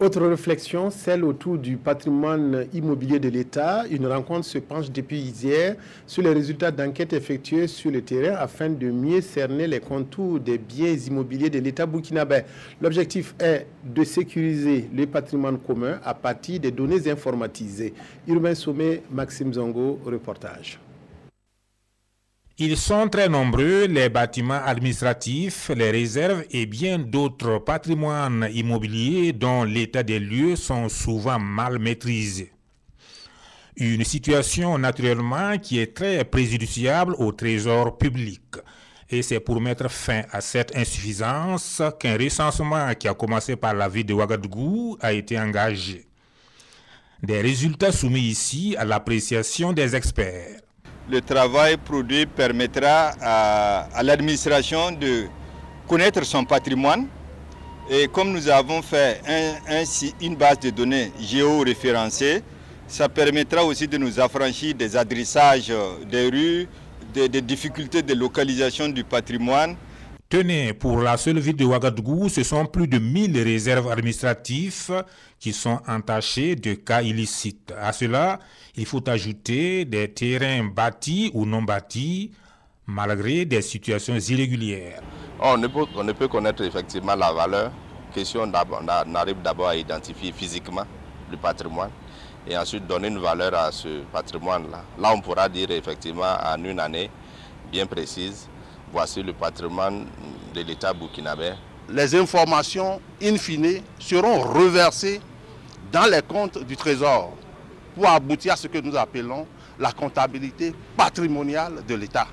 Autre réflexion, celle autour du patrimoine immobilier de l'État. Une rencontre se penche depuis hier sur les résultats d'enquêtes effectuées sur le terrain afin de mieux cerner les contours des biens immobiliers de l'État burkinabé. L'objectif est de sécuriser le patrimoine commun à partir des données informatisées. Urbain Sommet, Maxime Zongo, reportage. Ils sont très nombreux, les bâtiments administratifs, les réserves et bien d'autres patrimoines immobiliers dont l'état des lieux sont souvent mal maîtrisés. Une situation naturellement qui est très préjudiciable au trésor public. Et c'est pour mettre fin à cette insuffisance qu'un recensement qui a commencé par la ville de Ouagadougou a été engagé. Des résultats soumis ici à l'appréciation des experts. Le travail produit permettra à l'administration de connaître son patrimoine. Et comme nous avons fait une base de données géoréférencée, ça permettra aussi de nous affranchir des adressages des rues, des difficultés de localisation du patrimoine. Tenez, pour la seule ville de Ouagadougou, ce sont plus de 1000 réserves administratives qui sont entachées de cas illicites. À cela, il faut ajouter des terrains bâtis ou non bâtis, malgré des situations irrégulières. On ne peut connaître effectivement la valeur que si on arrive d'abord à identifier physiquement le patrimoine et ensuite donner une valeur à ce patrimoine-là. Là, on pourra dire effectivement en une année bien précise, voici le patrimoine de l'État burkinabé. Les informations, in fine, seront reversées dans les comptes du Trésor pour aboutir à ce que nous appelons la comptabilité patrimoniale de l'État.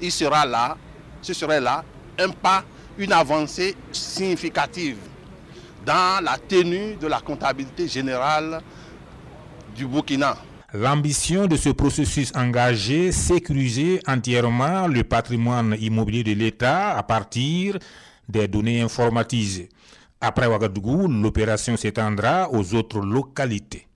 Ce serait là un pas, une avancée significative dans la tenue de la comptabilité générale du Burkina. L'ambition de ce processus engagé, sécuriser entièrement le patrimoine immobilier de l'État à partir des données informatisées. Après Ouagadougou, l'opération s'étendra aux autres localités.